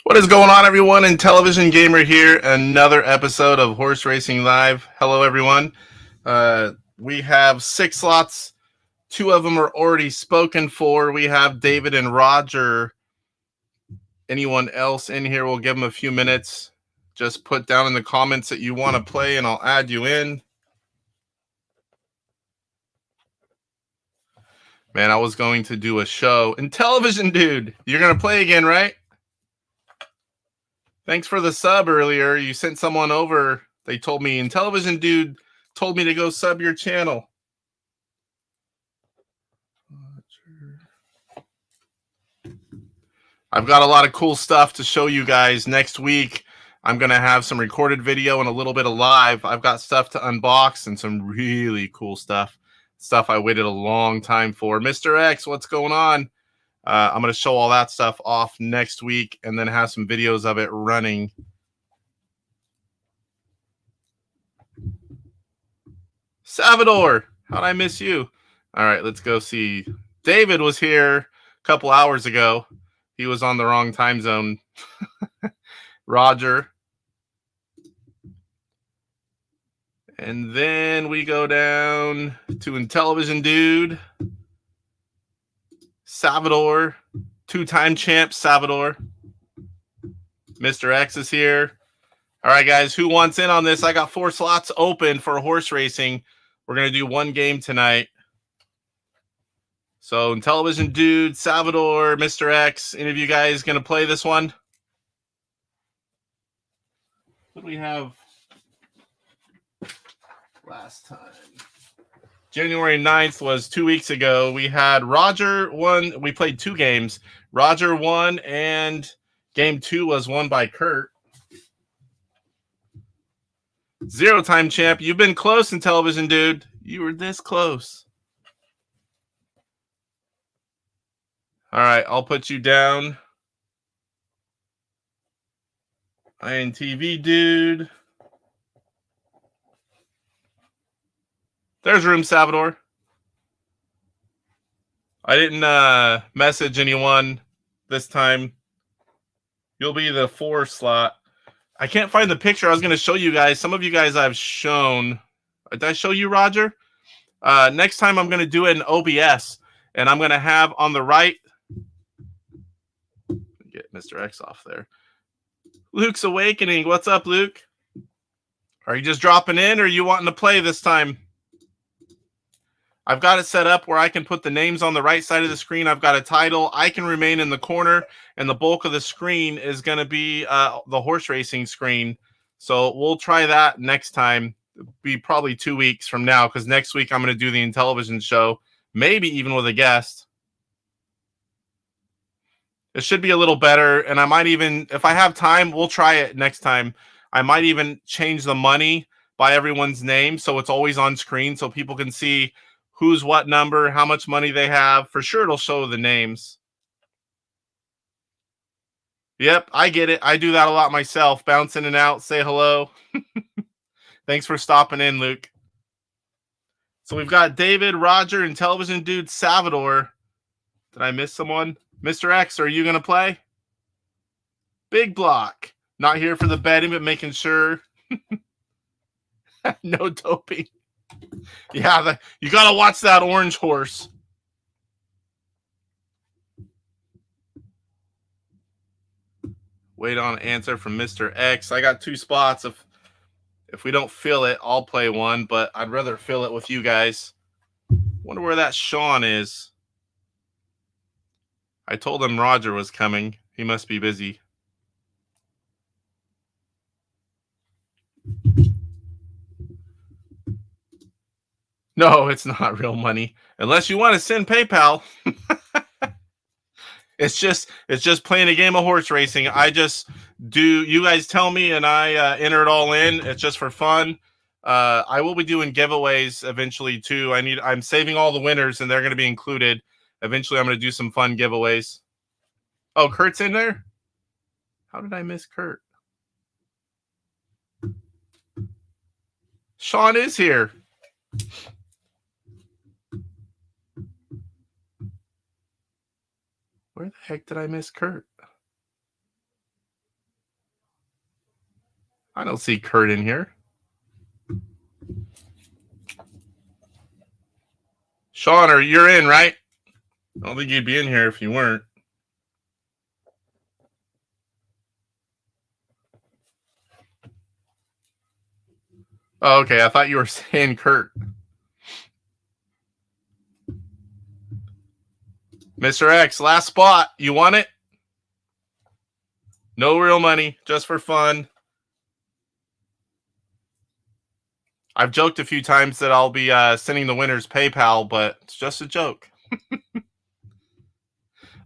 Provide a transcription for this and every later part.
What is going on, everyone? Intellivision Gamer here. Another episode of Horse Racing Live. Hello, everyone. We have 6 slots. 2 of them are already spoken for. We have David and Roger. Anyone else in here, we'll give them a few minutes. Just put down in the comments that you want to play, and I'll add you in. Man, I was going to do a show. Intellivision, dude, you're going to play again, right? Thanks for the sub earlier. You sent someone over. They told me, Intellivision dude told me to go sub your channel. I've got a lot of cool stuff to show you guys next week. I'm going to have some recorded video and a little bit of live. I've got stuff to unbox and some really cool stuff. Stuff I waited a long time for. Mr. X, what's going on? I'm going to show all that stuff off next week and then have some videos of it running. Salvador, how'd I miss you? All right, let's go see. David was here a couple hours ago. He was on the wrong time zone. Roger. And then we go down to Intellivision dude. Salvador, 2-time champ Salvador. Mr. X is here. All right, guys, who wants in on this? I got 4 slots open for horse racing. We're going to do 1 game tonight. So, Intellivision dude, Salvador, Mr. X, any of you guys going to play this one? What do we have last time? January 9th was 2 weeks ago. We had Roger won. We played 2 games. Roger won, and game 2 was won by Kurt. 0-time champ. You've been close, Intellivision dude. You were this close. All right, I'll put you down. INTV dude. There's room, Salvador. I didn't message anyone this time. You'll be the 4 slot. I can't find the picture. I was going to show you guys. Some of you guys I've shown. Did I show you, Roger? Next time I'm going to do it in OBS. And I'm going to have on the right. Get Mr. X off there. Luke's Awakening. What's up, Luke? Are you just dropping in or are you wanting to play this time? I've got it set up where I can put the names on the right side of the screen. I've got a title. I can remain in the corner, and the bulk of the screen is going to be the horse racing screen. So we'll try that next time. It'll be probably 2 weeks from now, because next week I'm going to do the Intellivision show, maybe even with a guest. It should be a little better, and I might even, if I have time, we'll try it next time. I might even change the money by everyone's name so it's always on screen so people can see who's what number, how much money they have. For sure, it'll show the names. Yep, I get it. I do that a lot myself. Bounce in and out, say hello. Thanks for stopping in, Luke. So we've got David, Roger, Intellivision dude, Salvador. Did I miss someone? Mr. X, are you going to play? Big block. Not here for the betting, but making sure. No doping. Yeah, you got to watch that orange horse. Wait on answer from Mr. X. I got 2 spots. If we don't fill it, I'll play one, but I'd rather fill it with you guys. Wonder where that Sean is. I told him Roger was coming. He must be busy. No, it's not real money. Unless you want to send PayPal. It's just playing a game of horse racing. I just do, you guys tell me and I enter it all in. It's just for fun. I will be doing giveaways eventually too. I'm saving all the winners and they're going to be included. Eventually I'm going to do some fun giveaways. Oh, Kurt's in there? How did I miss Kurt? Sean is here. Where the heck did I miss Kurt? I don't see Kurt in here. Sean, you're in, right? I don't think you'd be in here if you weren't. Oh, okay. I thought you were saying Kurt. Mr. X, last spot. You want it? No real money, just for fun. I've joked a few times that I'll be sending the winners PayPal, but it's just a joke.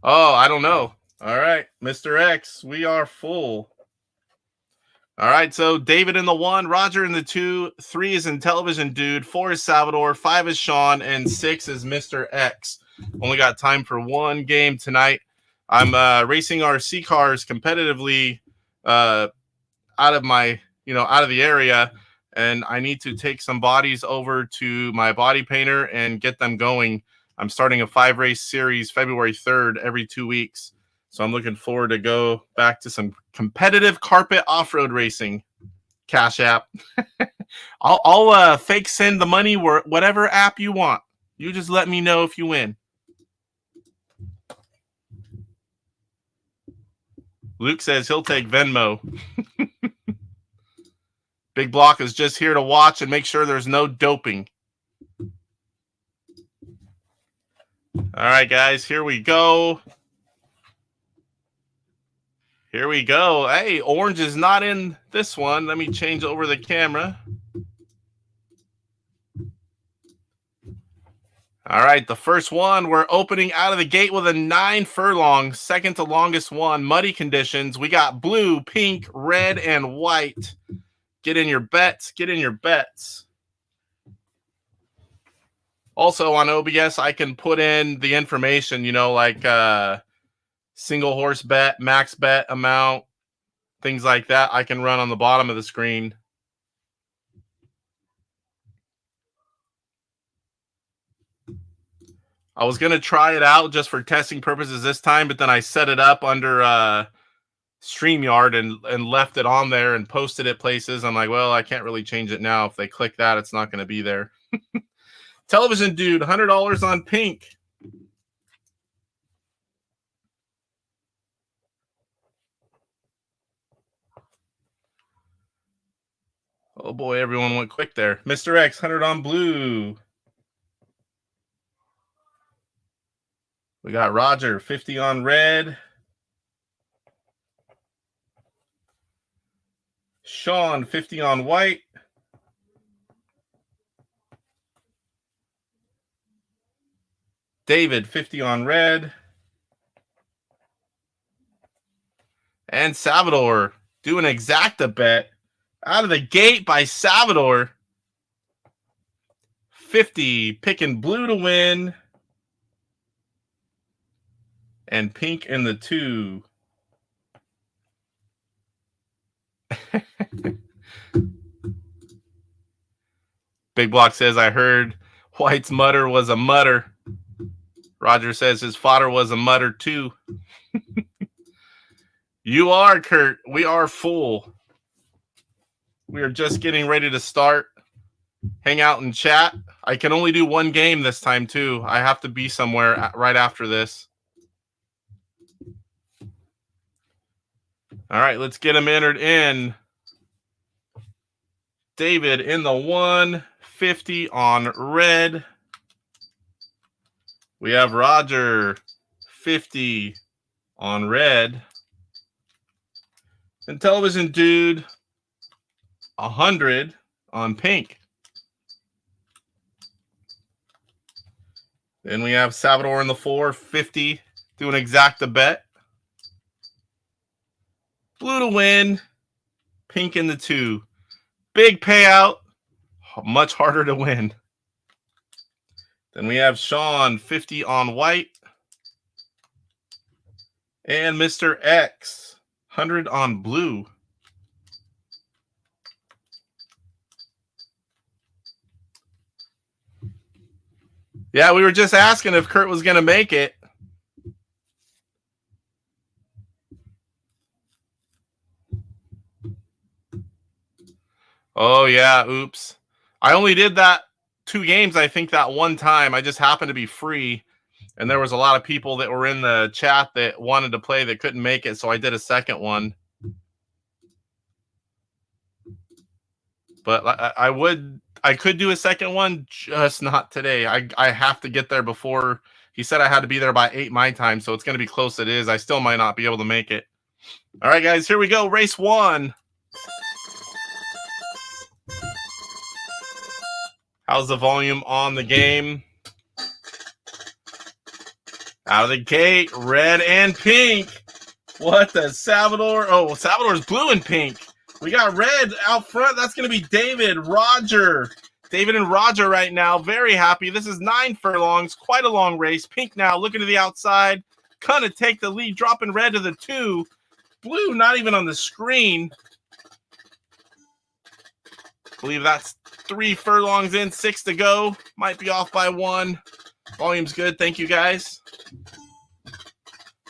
Oh, I don't know. All right, Mr. X, we are full. All right, so David in the 1, Roger in the 2, 3 is Intellivision Dude, 4 is Salvador, 5 is Sean, and 6 is Mr. X. Only got time for one game tonight. I'm racing our C cars competitively out of the area, and I need to take some bodies over to my body painter and get them going. I'm starting a 5-race series February 3rd every 2 weeks. So I'm looking forward to go back to some competitive carpet off-road racing. Cash App. I'll fake send the money whatever app you want. You just let me know if you win. Luke says he'll take Venmo. Big Block is just here to watch and make sure there's no doping. All right, guys, here we go. Here we go. Hey, orange is not in this one. Let me change over the camera. All right, the first one, we're opening out of the gate with a 9 furlong, second to longest one, muddy conditions. We got blue, pink, red, and white. Get in your bets. Get in your bets. Also on OBS, I can put in the information, like single horse bet, max bet amount, things like that. I can run on the bottom of the screen. I was going to try it out just for testing purposes this time, but then I set it up under StreamYard and left it on there and posted it places. I'm like, well, I can't really change it now. If they click that, it's not going to be there. Television Dude, $100 on pink. Oh boy, everyone went quick there. Mr. X, 100 on blue. We got Roger, 50 on red. Sean, 50 on white. David, 50 on red. And Salvador, do an exacta bet. Out of the gate by Salvador. 50, picking blue to win. And pink in the 2. Big Block says, I heard White's mutter was a mutter. Roger says his fodder was a mutter too. You are, Kurt. We are full. We are just getting ready to start. Hang out and chat. I can only do one game this time too. I have to be somewhere right after this. All right, let's get them entered in. David in the 150 on red. We have Roger 50 on red. And Television Dude 100 on pink. Then we have Salvador in the 450 doing exacta bet. Blue to win, pink in the 2. Big payout, much harder to win. Then we have Sean, 50 on white. And Mr. X, 100 on blue. Yeah, we were just asking if Kurt was going to make it. Oh, yeah. Oops. I only did that 2 games, I think, that one time. I just happened to be free. And there was a lot of people that were in the chat that wanted to play that couldn't make it. So I did a second one. But I could do a second one, just not today. I have to get there before. He said I had to be there by 8 my time, so it's going to be close. It is. I still might not be able to make it. All right, guys, here we go. Race 1. How's the volume on the game? Out of the gate, red and pink. What the Salvador? Oh, Salvador's blue and pink. We got red out front. That's going to be David, Roger. David and Roger right now. Very happy. This is 9 furlongs. Quite a long race. Pink now looking to the outside. Gonna take the lead. Dropping red to the 2. Blue not even on the screen. Believe that's 3 furlongs in. 6 to go. Might be off by 1. Volume's good. Thank you, guys.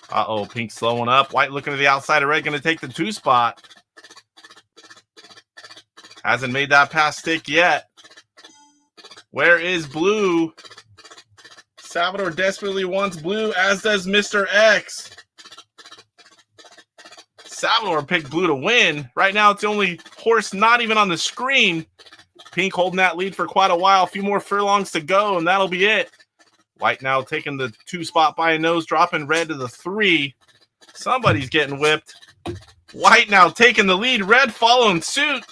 Uh-oh. Pink slowing up. White looking to the outside of red. Going to take the 2 spot. Hasn't made that pass stick yet. Where is blue? Salvador desperately wants blue, as does Mr. X. Salvador picked blue to win. Right now, it's the only horse not even on the screen. Pink holding that lead for quite a while. A few more furlongs to go, and that'll be it. White now taking the 2 spot by a nose, dropping red to the 3. Somebody's getting whipped. White now taking the lead. Red following suit.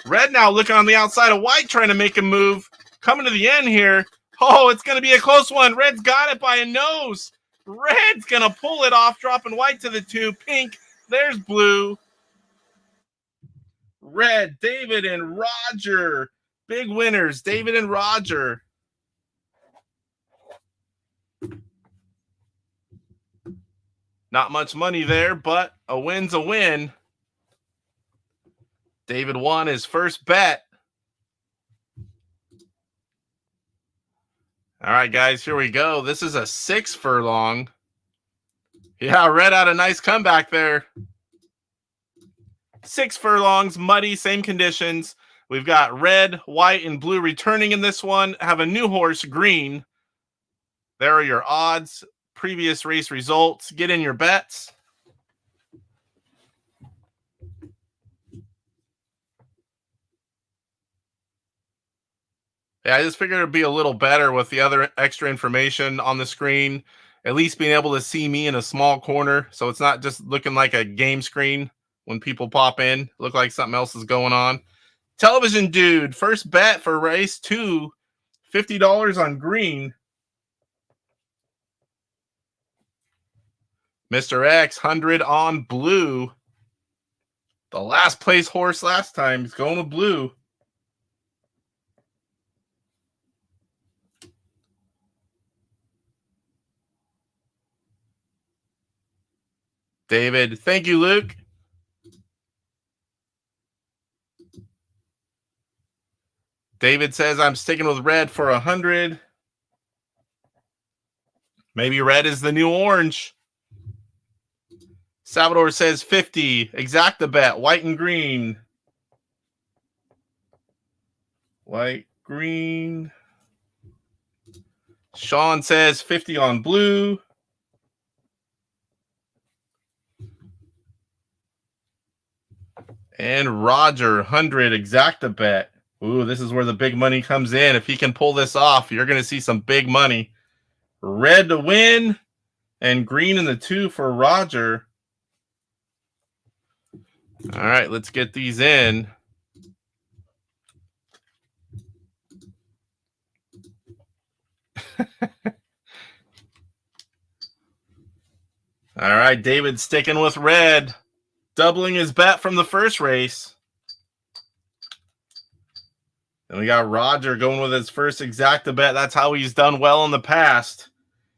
Red now looking on the outside of white, trying to make a move. Coming to the end here. Oh, it's going to be a close one. Red's got it by a nose. Red's going to pull it off, dropping white to the 2. Pink, there's blue. Red, David and Roger. Big winners, David and Roger. Not much money there, but a win's a win. David won his first bet. All right, guys, here we go. This is a 6 furlong. Yeah, red had a nice comeback there. 6 furlongs, muddy, same conditions. We've got red, white, and blue returning in this one. Have a new horse, green. There are your odds, previous race results. Get in your bets. Yeah, I just figured it'd be a little better with the other extra information on the screen. At least being able to see me in a small corner, so it's not just looking like a game screen when people pop in. Look like something else is going on. Television dude, first bet for race 2, $50 on green. Mr. X, 100 on blue. The last place horse last time is going with blue. David, thank you, Luke. David says, I'm sticking with red for 100. Maybe red is the new orange. Salvador says 50. Exact the bet. White and green. White, green. Sean says 50 on blue. And Roger, 100. Exact the bet. Ooh, this is where the big money comes in. If he can pull this off, you're going to see some big money. Red to win and green in the 2 for Roger. All right, let's get these in. All right, David sticking with red, doubling his bet from the first race. And we got Roger going with his first exacta bet. That's how he's done well in the past.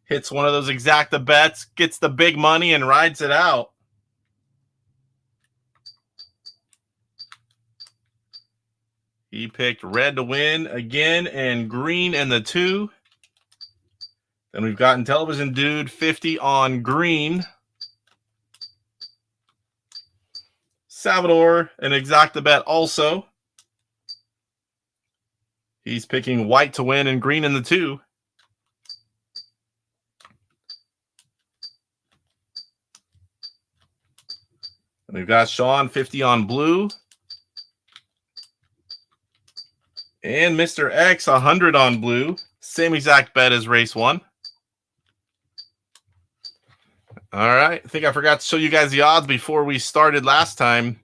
Hits one of those exacta bets, gets the big money, and rides it out. He picked red to win again and green in the 2. Then we've got Intellivision dude, 50 on green. Salvador, an exacta bet also. He's picking white to win and green in the 2. We've got Sean 50 on blue. And Mr. X 100 on blue. Same exact bet as race 1. All right. I think I forgot to show you guys the odds before we started last time.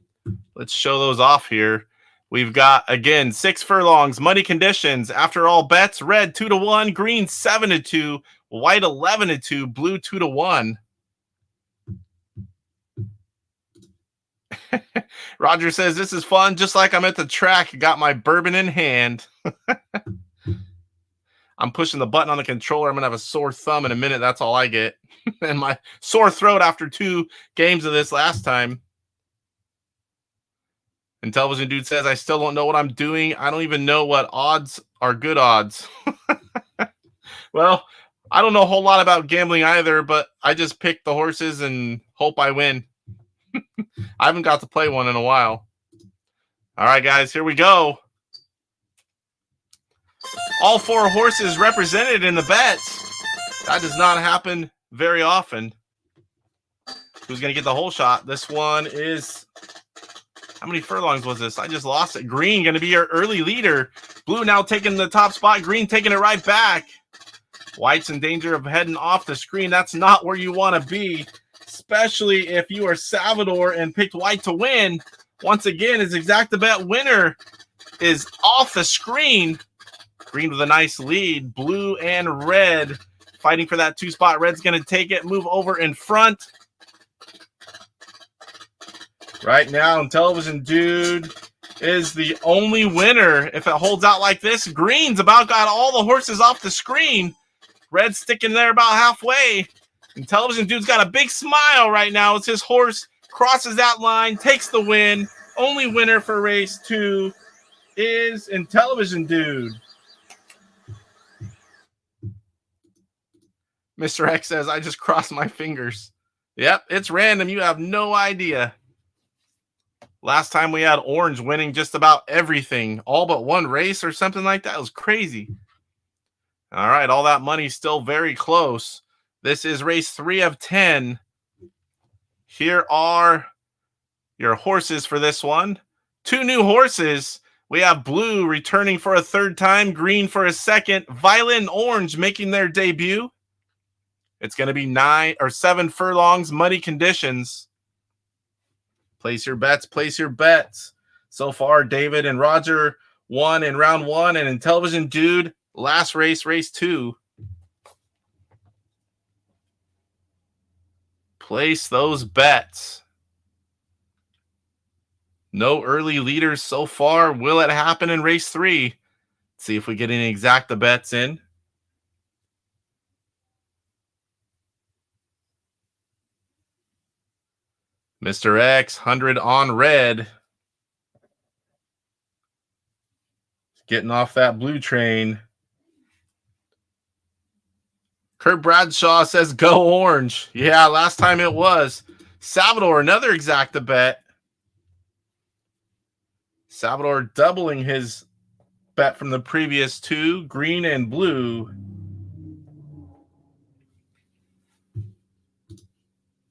Let's show those off here. We've got, again, 6 furlongs, money conditions. After all bets, red 2-1, green 7-2, white 11-2, blue 2-1. Roger says, this is fun, just like I'm at the track. Got my bourbon in hand. I'm pushing the button on the controller. I'm going to have a sore thumb in a minute. That's all I get. And my sore throat after 2 games of this last time. Intellivision Dude says, I still don't know what I'm doing. I don't even know what odds are good odds. Well, I don't know a whole lot about gambling either, but I just pick the horses and hope I win. I haven't got to play one in a while. All right, guys, here we go. All 4 horses represented in the bets. That does not happen very often. Who's going to get the whole shot? This one is... How many furlongs was this? I just lost it. Green going to be your early leader. Blue now taking the top spot. Green taking it right back. White's in danger of heading off the screen. That's not where you want to be, especially if you are Salvador and picked white to win. Once again, his exacta bet winner is off the screen. Green with a nice lead. Blue and red fighting for that 2 spot. Red's going to take it, move over in front. Right now, Intellivision Dude is the only winner. If it holds out like this, Green's about got all the horses off the screen. Red's sticking there about halfway. Intellivision Dude's got a big smile right now as his horse crosses that line, takes the win. Only winner for race 2 is Intellivision Dude. Mr. X says, I just crossed my fingers. Yep, it's random. You have no idea. Last time we had orange winning just about everything, all but one race or something like that. It was crazy. All right, all that money still very close. This is race 3 of 10. Here are your horses for this one. 2 new horses. We have blue returning for a 3rd time, green for a 2nd, violet and orange making their debut. It's going to be 9 or 7 furlongs, muddy conditions. Place your bets, place your bets. So far, David and Roger won in round 1, and Intellivision Dude, last race, race 2. Place those bets. No early leaders so far. Will it happen in race 3? Let's see if we get any exacta bets in. Mr. X, 100 on red. Getting off that blue train. Kurt Bradshaw says, go orange. Yeah, last time it was. Salvador, another exacta bet. Salvador doubling his bet from the previous 2, green and blue.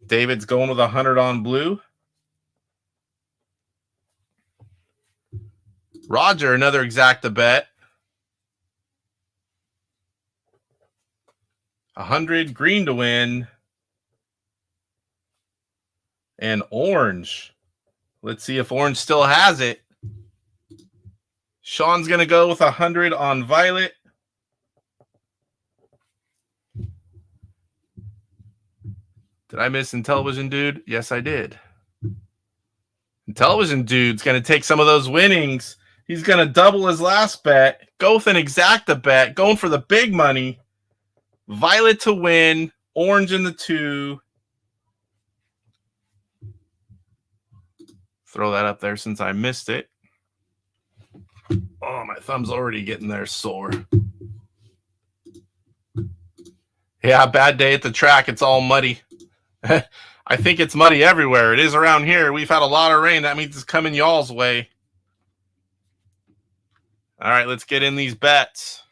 David's going with 100 on blue. Roger, another exacta bet. 100 green to win. And orange. Let's see if orange still has it. Sean's going to go with 100 on violet. Did I miss Intellivision Dude? Yes, I did. Intellivision Dude's going to take some of those winnings. He's going to double his last bet. Go with an exacta bet. Going for the big money. Violet to win. Orange in the 2. Throw that up there since I missed it. Oh, my thumb's already getting there sore. Yeah, bad day at the track. It's all muddy. I think it's muddy everywhere. It is around here. We've had a lot of rain. That means it's coming y'all's way. All right, let's get in these bets.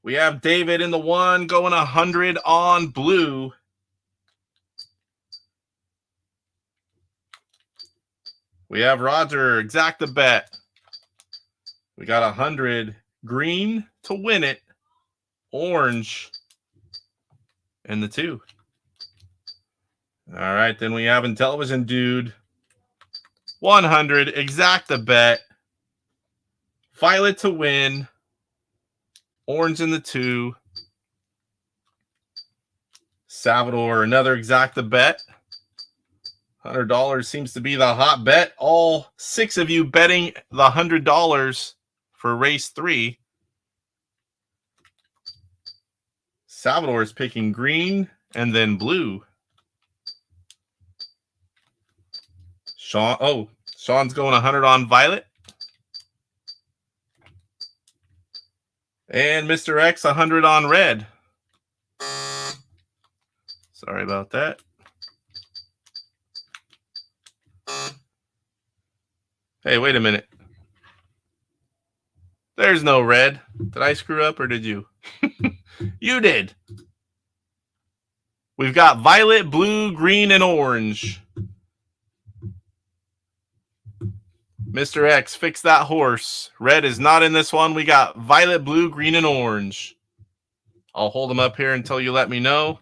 We have David in the 1 going 100 on blue. We have Roger, exact the bet. We got 100 green to win it, orange in the 2. All right, then we have Intellivision dude, 100 exact the bet, violet to win, orange in the 2. Salvador, another exact the bet. $100 seems to be the hot bet. All 6 of you betting the $100 for race 3. Salvador is picking green and then blue. Sean's going 100 on violet. And Mr. X 100 on red. Sorry about that. Hey, wait a minute. There's no red. Did I screw up or did you? You did. We've got violet, blue, green, and orange. Mr. X, fix that horse. Red is not in this one. We got violet, blue, green, and orange. I'll hold them up here until you let me know.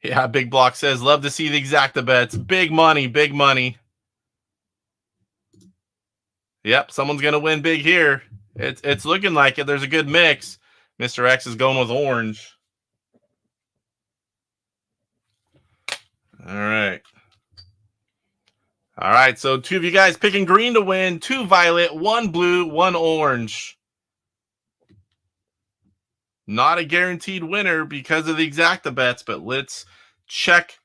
Yeah, Big Block says, love to see the exacta bets. Big money, big money. Yep, someone's going to win big here. It's looking like it. There's a good mix. Mr. X is going with orange. All right. All right, so 2 of you guys picking green to win, 2 violet, 1 blue, 1 orange. Not a guaranteed winner because of the exacta bets, but let's check.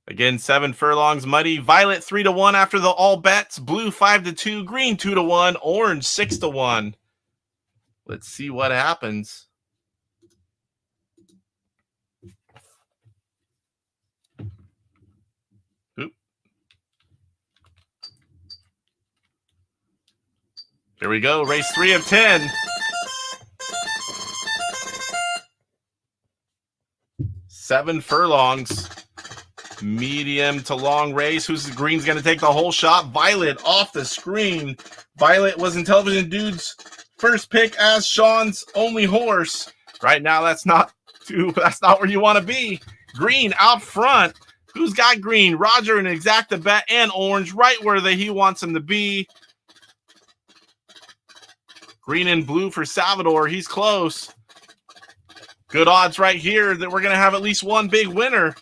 Again, 7 furlongs muddy. Violet 3-1 after the all bets. Blue 5-2. Green 2-1. Orange 6-1. Let's see what happens. Oop. Here we go. Race 3 of 10. 7 furlongs. Medium to long race. Who's the green's going to take the whole shot? Violet off the screen. Violet was Intellivision dude's first pick as Sean's only horse. Right now, that's not where you want to be. Green out front. Who's got green? Roger and exacta bet and orange right where he wants him to be. Green and blue for Salvador. He's close. Good odds right here that we're going to have at least one big winner.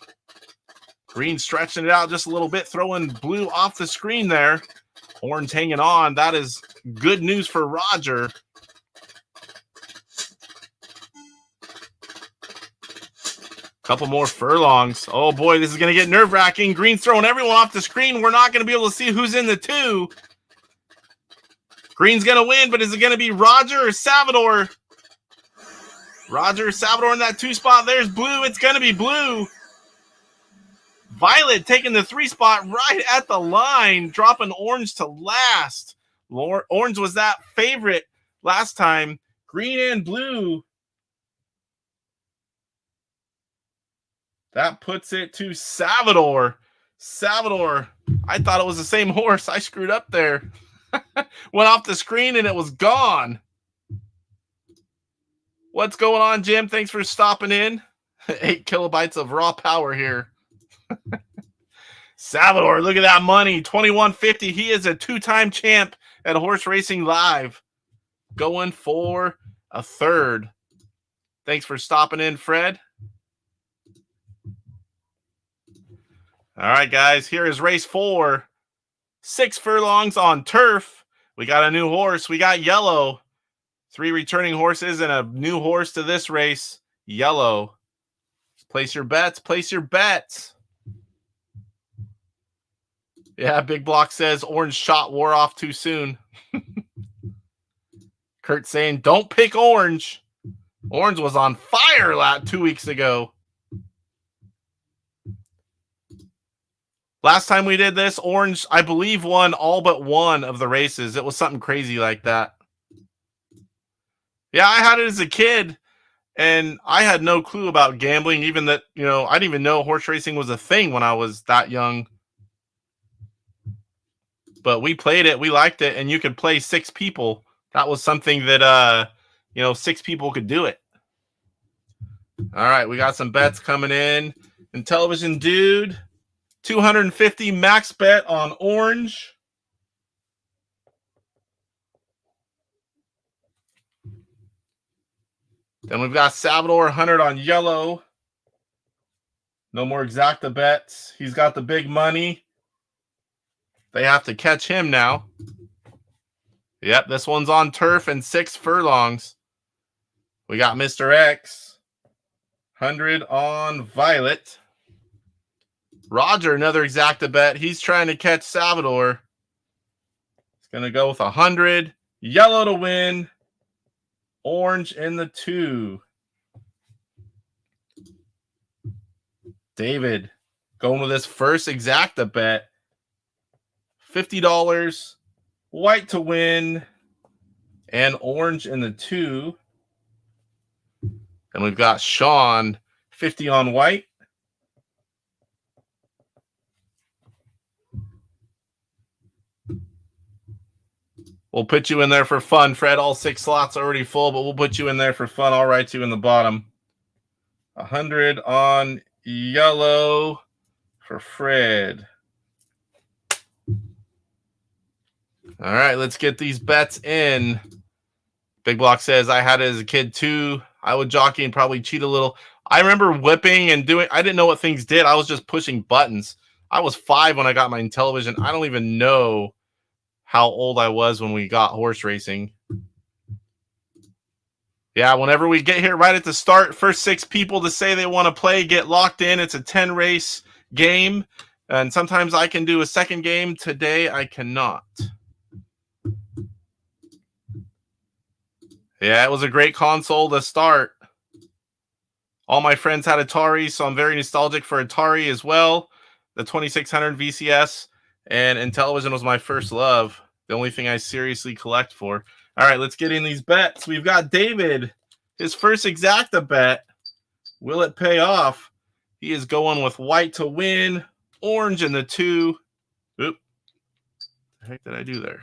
Green stretching it out just a little bit, throwing blue off the screen there. Orange hanging on. That is good news for Roger. Couple more furlongs. Oh boy, this is going to get nerve-wracking. Green's throwing everyone off the screen. We're not going to be able to see who's in the 2. Green's going to win, but is it going to be Roger or Salvador? Roger or Salvador in that 2 spot. There's blue. It's going to be blue. Violet taking the 3 spot right at the line, dropping orange to last. Orange was that favorite last time. Green and blue. That puts it to Salvador. Salvador, I thought it was the same horse. I screwed up there. Went off the screen and it was gone. What's going on, Jim? Thanks for stopping in. 8 kilobytes of raw power here. Salvador, look at that money. $21.50. He is a 2-time champ at Horse Racing Live. Going for a 3rd. Thanks for stopping in, Fred. All right, guys. Here is race 4. 6 furlongs on turf. We got a new horse. We got Yellow. 3 returning horses and a new horse to this race. Yellow. Place your bets. Place your bets. Yeah, Big Block says orange shot wore off too soon. Kurt saying, don't pick orange. Orange was on fire 2 weeks ago. Last time we did this, Orange, I believe, won all but one of the races. It was something crazy like that. Yeah, I had it as a kid, and I had no clue about gambling, even that, I didn't even know horse racing was a thing when I was that young. But we played it, we liked it, and you could play 6 people. That was something that 6 people could do it. All right, we got some bets coming in. Intellivision Dude, 250 max bet on Orange. Then we've got Salvador 100 on Yellow. No more exacta bets. He's got the big money. They have to catch him now. Yep, this one's on turf and 6 furlongs. We got Mr. X. 100 on Violet. Roger, another exacta bet. He's trying to catch Salvador. He's going to go with 100. Yellow to win. Orange in the 2. David going with his first exacta bet. $50. White to win. And orange in the 2. And we've got Sean, 50 on white. We'll put you in there for fun, Fred. All 6 slots are already full, but we'll put you in there for fun. I'll write you in the bottom. 100 on Yellow for Fred. All right, let's get these bets in. Big Block says, I had it as a kid too. I would jockey and probably cheat a little. I remember whipping and doing, I didn't know what things did. I was just pushing buttons. I was 5 when I got my Intellivision. I don't even know how old I was when we got horse racing. Yeah, whenever we get here right at the start, first 6 people to say they want to play get locked in. It's a 10 race game, and sometimes I can do a second game. Today I cannot. Yeah, it was a great console to start. All my friends had Atari, so I'm very nostalgic for Atari as well. The 2600 VCS, and Intellivision was my first love. The only thing I seriously collect for. All right, let's get in these bets. We've got David, his first exacta bet. Will it pay off? He is going with white to win, orange in the 2. Oop. What the heck did I do there?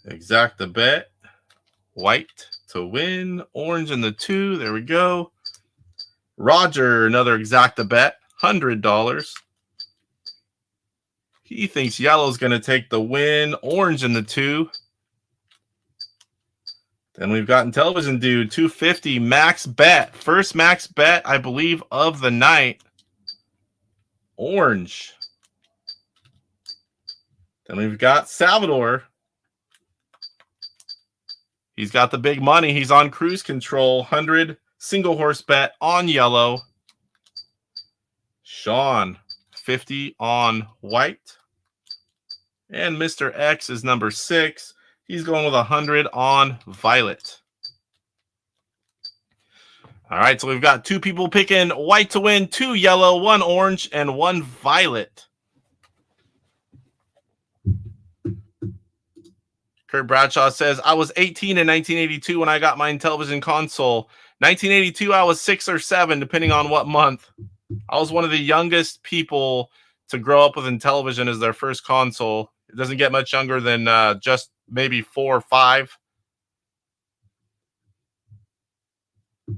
Exacta bet. White to win, orange in the 2. There we go. Roger, another exacta bet, $100. He thinks yellow's going to take the win, orange in the 2. Then we've got Intellivision Dude, 250 max bet. First max bet, I believe, of the night. Orange. Then we've got Salvador. He's got the big money. He's on cruise control. 100 single horse bet on yellow. Sean, 50 on white. And Mr. X is number 6. He's going with 100 on violet. All right, so we've got 2 people picking white to win, 2 yellow, 1 orange, and 1 violet. Kurt Bradshaw says, I was 18 in 1982 when I got my Intellivision console. 1982, I was 6 or 7, depending on what month. I was one of the youngest people to grow up with Intellivision as their first console. It doesn't get much younger than just maybe 4 or 5.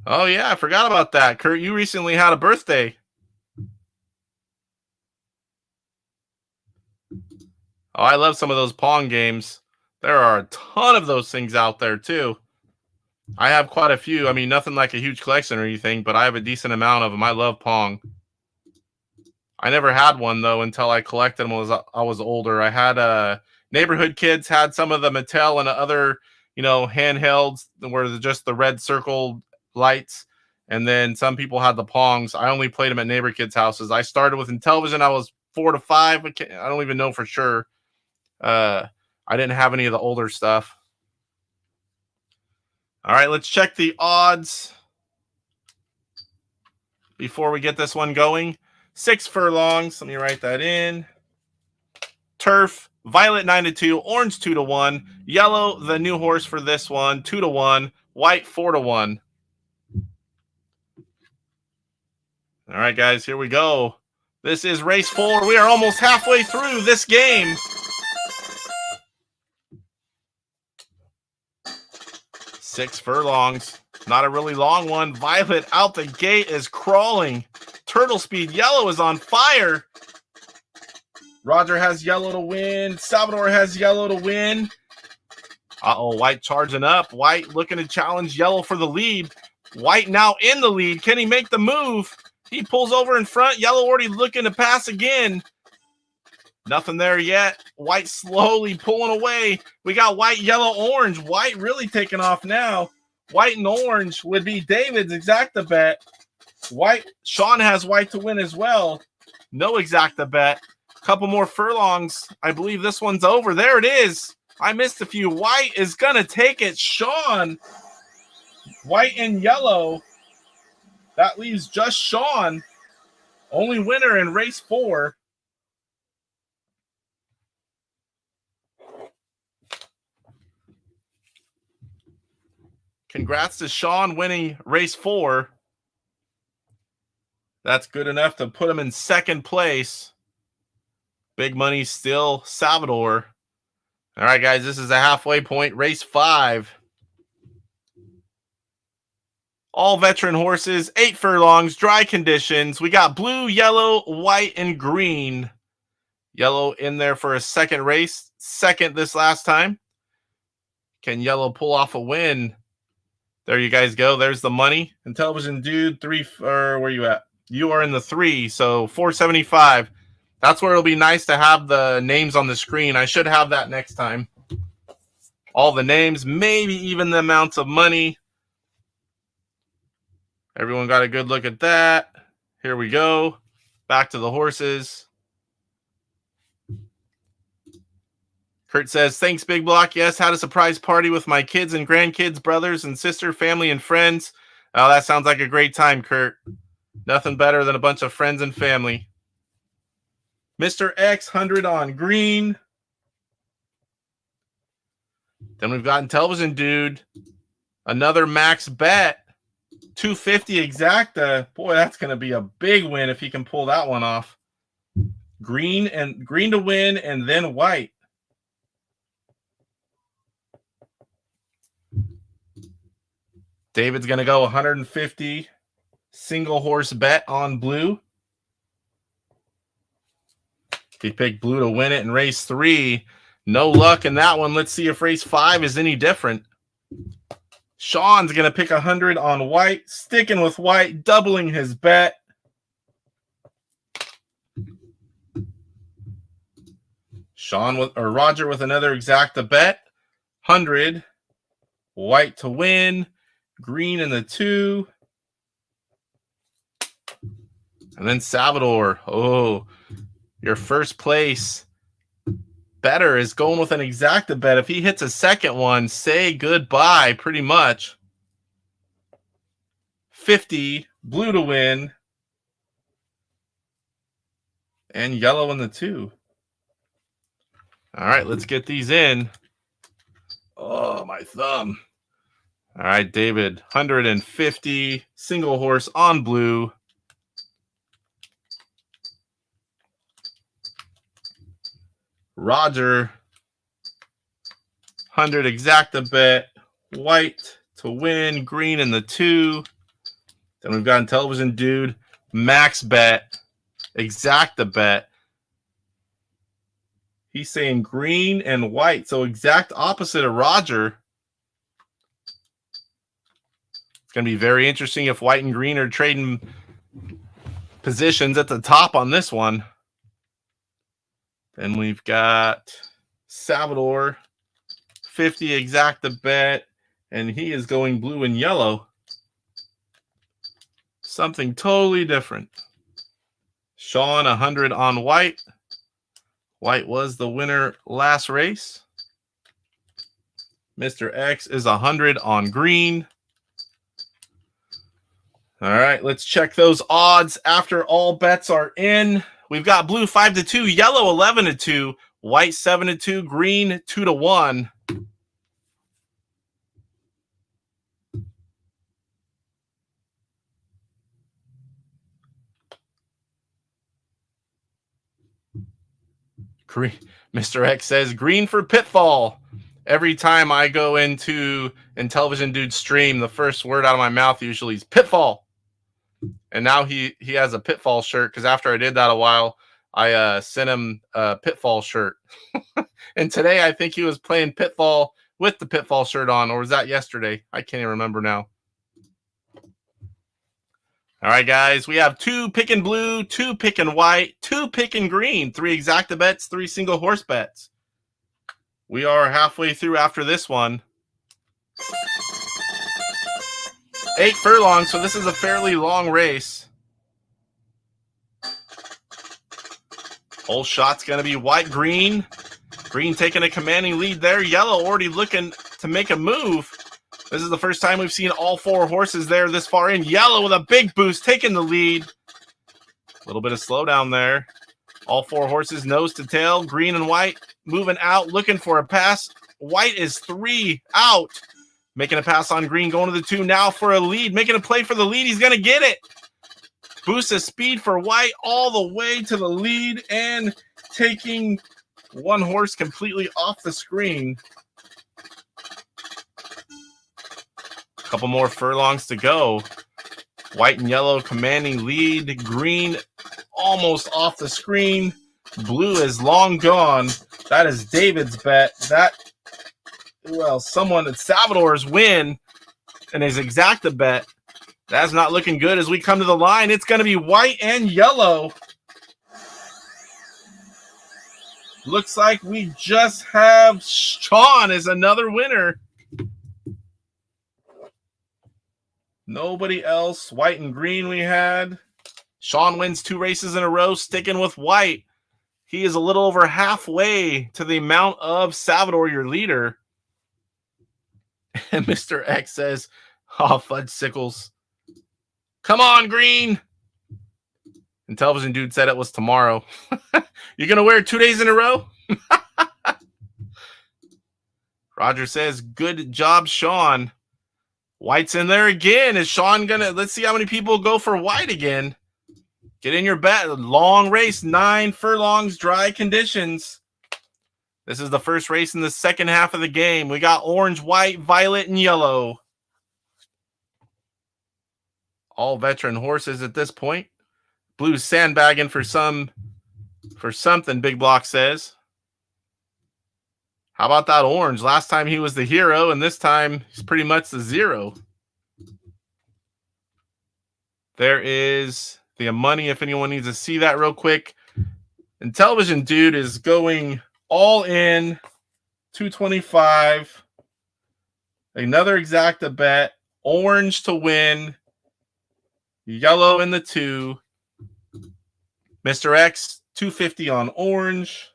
Oh, yeah, I forgot about that. Kurt, you recently had a birthday. Oh, I love some of those Pong games. There are a ton of those things out there, too. I have quite a few. I mean, nothing like a huge collection or anything, but I have a decent amount of them. I love Pong. I never had one, though, until I collected them when I was older. I had neighborhood kids had some of the Mattel and other, handhelds where just the red circle lights. And then some people had the Pongs. I only played them at neighbor kids' houses. I started with Intellivision. I was 4 to 5. I don't even know for sure. I didn't have any of the older stuff. All right, let's check the odds. before we get this one going. 6 furlongs. Let me write that in. Turf, violet 9-2, orange 2-1, yellow, the new horse for this one, 2-1, white 4-1. All right, guys, here we go. This is race 4. We are almost halfway through this game. Six furlongs. Not a really long one. Violet out the gate is crawling. Turtle Speed Yellow is on fire. Roger has yellow to win. Salvador has yellow to win. Uh-oh, White charging up. White looking to challenge Yellow for the lead. White now in the lead. Can he make the move? He pulls over in front. Yellow already looking to pass again. Nothing there yet. White slowly pulling away. We got White, Yellow, Orange. White really taking off now. White and Orange would be David's exacta bet. White, Sean has White to win as well. No exacta bet. Couple more furlongs. I believe this one's over. There it is. I missed a few. White is going to take it. Sean. White and Yellow. That leaves just Sean. Only winner in race 4. Congrats to Sean winning race 4. That's good enough to put him in second place. Big money still Salvador. All right, guys, this is a halfway point. Race 5. All veteran horses, 8 furlongs, dry conditions. We got blue, yellow, white, and green. Yellow in there for a second race. Second this last time. Can Yellow pull off a win? There you guys go. There's the money. Intellivision dude, 3, or where you at? You are in the 3, so 475. That's where it'll be nice to have the names on the screen. I should have that next time. All the names, maybe even the amounts of money. Everyone got a good look at that. Here we go. Back to the horses. Kurt says, thanks, Big Block. Yes, had a surprise party with my kids and grandkids, brothers and sister, family, and friends. Oh, that sounds like a great time, Kurt. Nothing better than a bunch of friends and family. Mr. X, 100 on green. Then we've got Intellivision dude. Another max bet. 250 exacta. Boy, that's going to be a big win if he can pull that one off. Green to win, and then white. David's going to go 150 single horse bet on blue. He picked blue to win it in race 3. No luck in that one. Let's see if race 5 is any different. Sean's going to pick 100 on white, sticking with white, doubling his bet. Roger with another exacta bet. 100. White to win. Green in the 2. And then Salvador. Oh, your first place better is going with an exacta bet. If he hits a second one, say goodbye pretty much. 50, blue to win. And yellow in the 2. All right, let's get these in. Oh, my thumb. All right, David, 150, single horse on blue. Roger, 100 exacta bet, white to win, green in the 2. Then we've got Intellivision dude, max bet, exacta bet. He's saying green and white, so exact opposite of Roger. It's going to be very interesting if white and green are trading positions at the top on this one. Then we've got Salvador, 50 exacta bet, and he is going blue and yellow. Something totally different. Sean, 100 on white. White was the winner last race. Mr. X is 100 on green. All right, let's check those odds after all bets are in. We've got blue 5-2, yellow 11-2, white 7-2, green 2-1. Green, Mr. X says green for Pitfall. Every time I go into Intellivision Dude's stream, the first word out of my mouth usually is Pitfall. And now he has a Pitfall shirt because after I did that a while, I sent him a Pitfall shirt. And today I think he was playing Pitfall with the Pitfall shirt on, or was that yesterday? I can't even remember now. All right, guys, we have 2 picking blue, 2 picking white, 2 picking green, 3 exacta bets, 3 single horse bets. We are halfway through after this one. 8 furlongs, so this is a fairly long race. Whole shot's going to be white, green. Green taking a commanding lead there. Yellow already looking to make a move. This is the first time we've seen all 4 horses there this far in. Yellow with a big boost, taking the lead. A little bit of slowdown there. All 4 horses nose to tail. Green and white moving out, looking for a pass. White is 3 out. Making a pass on green, going to the 2 now for a lead. Making a play for the lead. He's going to get it. Boost of speed for white all the way to the lead and taking one horse completely off the screen. Couple more furlongs to go. White and yellow commanding lead. Green almost off the screen. Blue is long gone. That is David's bet. Someone at Salvador's win and his exacta bet. That's not looking good as we come to the line. It's going to be white and yellow. Looks like we just have Sean as another winner. Nobody else. White and green we had. Sean wins 2 races in a row, sticking with white. He is a little over halfway to the amount of Salvador, your leader. And Mr. X says, oh, fudge sickles. Come on, green. Intellivision Dude said it was tomorrow. You're going to wear 2 days in a row? Roger says, good job, Sean. White's in there again. Is Sean gonna? Let's see how many people go for white again. Get in your bet. Long race, 9 furlongs, dry conditions. This is the first race in the second half of the game. We got orange, white, violet, and yellow. All veteran horses at this point. Blue's sandbagging for something, Big Block says. How about that orange? Last time he was the hero, and this time he's pretty much the 0. There is the money if anyone needs to see that real quick. Intellivision Dude is going all in, 225. Another exacta bet. Orange to win. Yellow in the 2. Mr. X, 250 on orange.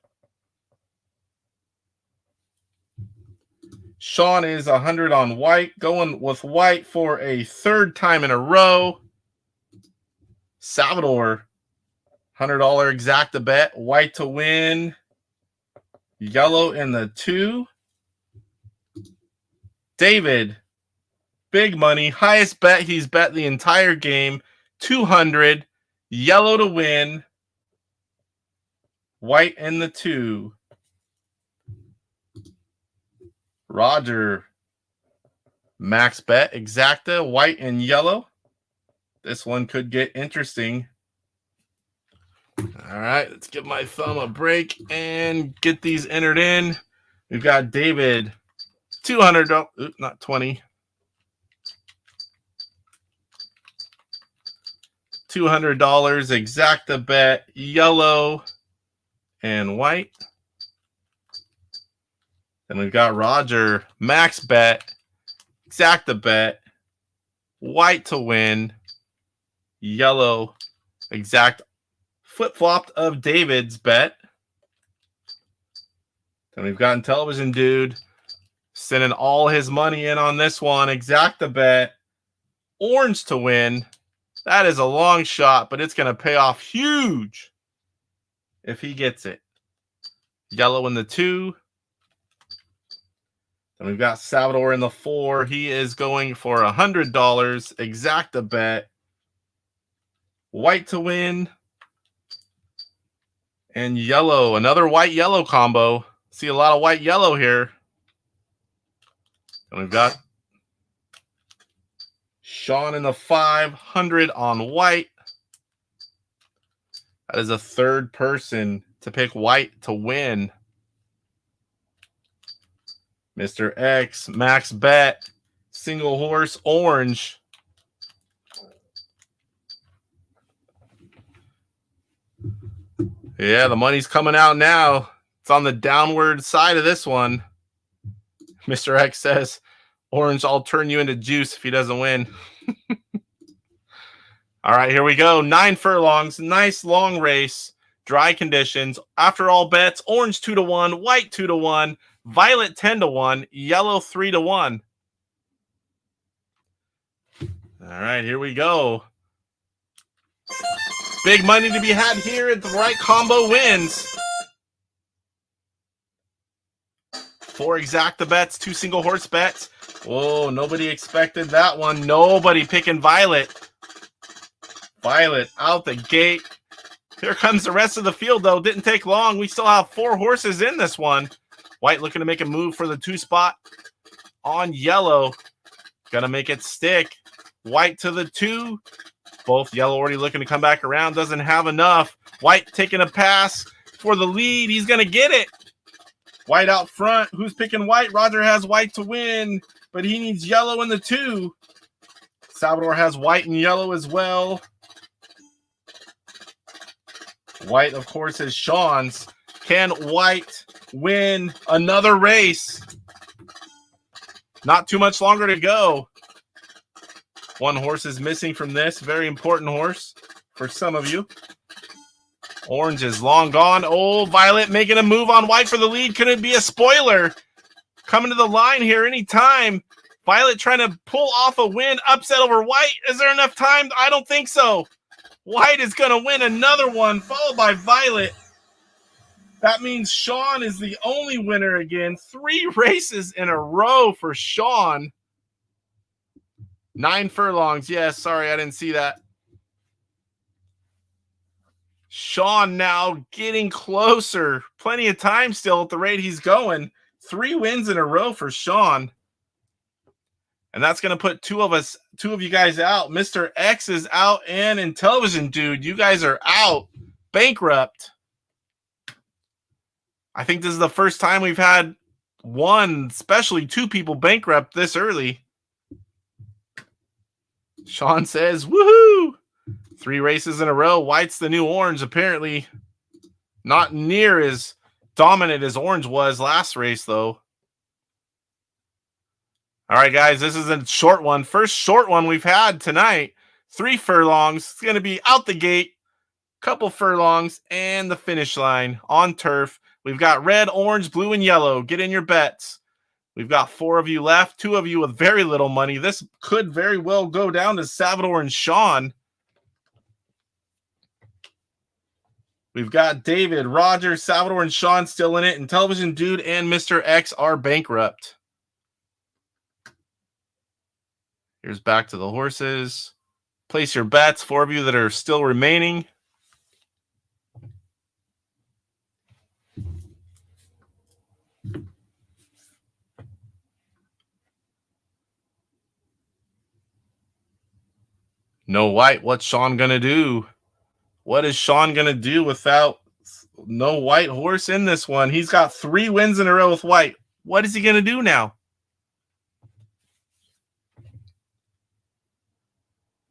Sean is 100 on white, going with white for a 3rd time in a row. Salvador, $100 exacta bet, white to win, yellow in the 2. David, big money, highest bet he's bet the entire game, 200, yellow to win, white in the 2. Roger, max bet, exacta, white and yellow. This one could get interesting. All right, let's give my thumb a break and get these entered in. We've got David, $200, not 20. $200 exacta bet, yellow and white. Then we've got Roger, max bet, exacta bet, white to win, yellow, exact, flip-flopped of David's bet. Then we've got Intellivision Dude sending all his money in on this one, exacta bet, orange to win, That is a long shot, but it's going to pay off huge if he gets it. Yellow in the 2. Then we've got Salvador in the 4. He is going for $100. Exacta bet. White to win. And yellow. Another white-yellow combo. See a lot of white-yellow here. And we've got Sean in the 500 on white. That is a third person to pick white to win. Mr. X, max bet, single horse, orange. Yeah, the money's coming out now. It's on the downward side of this one. Mr. X says, orange, I'll turn you into juice if he doesn't win. All right, here we go. 9 furlongs. Nice long race. Dry conditions. After all bets, orange 2-1, white 2-1, violet 10-1, yellow 3-1. All right, here we go. Big money to be had here at the right combo wins. 4 exacta bets, 2 single horse bets. Whoa, nobody expected that one. Nobody picking violet. Violet out the gate. Here comes the rest of the field, though. Didn't take long. We still have 4 horses in this one. White looking to make a move for the 2 spot on yellow. Gonna make it stick. White to the 2. Both yellow already looking to come back around. Doesn't have enough. White taking a pass for the lead. He's gonna get it. White out front. Who's picking white? Roger has white to win, but he needs yellow in the 2. Salvador has white and yellow as well. White, of course, is Sean's. Can White win another race? Not too much longer to go. 1 horse is missing from this. Very important horse for some of you. Orange is long gone. Oh, Violet making a move on White for the lead. Could it be a spoiler? Coming to the line here anytime. Violet trying to pull off a win. Upset over White. Is there enough time? I don't think so. White is going to win another one, followed by Violet. That means Sean is the only winner again. 3 races in a row for Sean. 9 furlongs. Yes, sorry, I didn't see that. Sean now getting closer. Plenty of time still at the rate he's going. 3 wins in a row for Sean. And that's going to put 2 of you guys out. Mr. X is out, and Intellivision dude, you guys are out. Bankrupt. I think this is the first time we've had 1, especially 2 people bankrupt this early. Sean says, woohoo! 3 races in a row. White's the new orange, apparently. Not near as dominant as orange was last race, though. All right, guys, this is a short one. First short one we've had tonight. 3 furlongs. It's going to be out the gate, couple furlongs, and the finish line on turf. We've got red, orange, blue, and yellow. Get in your bets. We've got 4 of you left, 2 of you with very little money. This could very well go down to Salvador and Sean. We've got David, Roger, Salvador, and Sean still in it. Intellivision dude and Mr. X are bankrupt. Here's back to the horses. Place your bets, 4 of you that are still remaining. No white. What's Sean going to do? What is Sean going to do without no white horse in this one? He's got 3 wins in a row with white. What is he going to do now?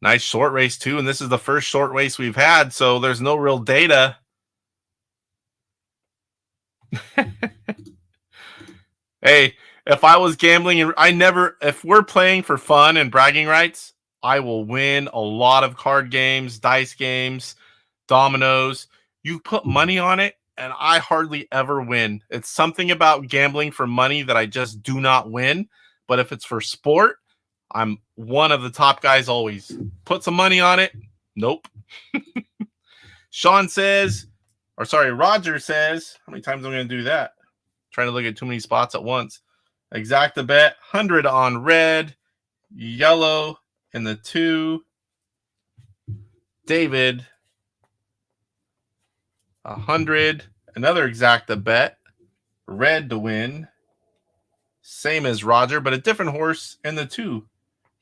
Nice short race, too, and this is the first short race we've had, so there's no real data. Hey, if I was gambling, if we're playing for fun and bragging rights, I will win a lot of card games, dice games, dominoes. You put money on it, and I hardly ever win. It's something about gambling for money that I just do not win, but if it's for sport, I'm one of the top guys always. Put some money on it, Nope. Sean says, or sorry, Roger says, how many times am I going to do that? Trying to look at too many spots at once. Exacta bet, 100 on red, yellow in the 2. David, 100. Another exacta bet, red to win. Same as Roger, but a different horse in the 2.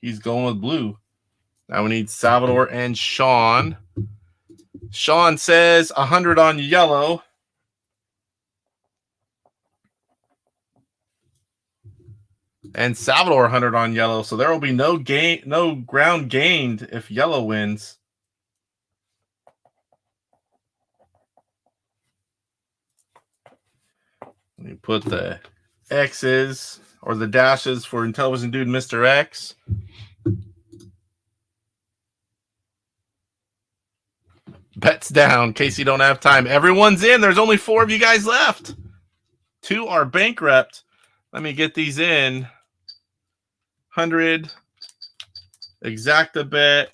He's going with blue. Now we need Salvador and Sean. Sean says 100 on yellow. And Salvador 100 on yellow. So there will be no ground gained if yellow wins. Let me put the X's or the dashes for Intellivision Dude Mr. X. Bets down in case you don't have time. Everyone's in. There's only 4 of you guys left. 2 are bankrupt. Let me get these in. 100, exacta bet,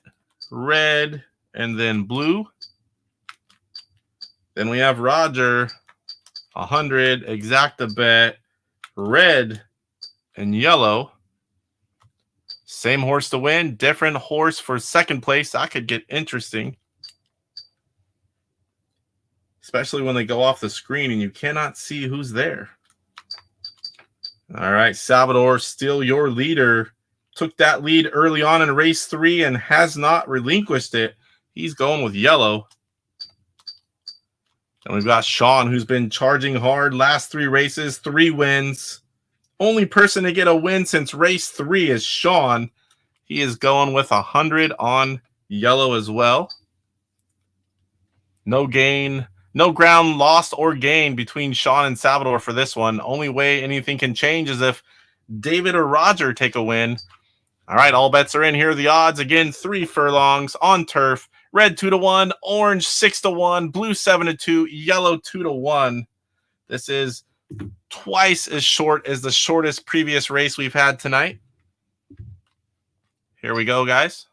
red, and then blue. Then we have Roger, 100, exacta bet, red, and yellow. Same horse to win, different horse for second place. That could get interesting. Especially when they go off the screen and you cannot see who's there. All right, Salvador, still your leader. Took that lead early on in race 3 and has not relinquished it. He's going with yellow. And we've got Sean, who's been charging hard. Last 3 races, 3 wins. Only person to get a win since race 3 is Sean. He is going with 100 on yellow as well. No gain. No ground lost or gained between Sean and Salvador for this one. Only way anything can change is if David or Roger take a win. All right, all bets are in. Here are the odds. Again, 3 furlongs on turf. Red 2-1, orange 6-1, blue 7-2, yellow 2-1. This is twice as short as the shortest previous race we've had tonight. Here we go, guys.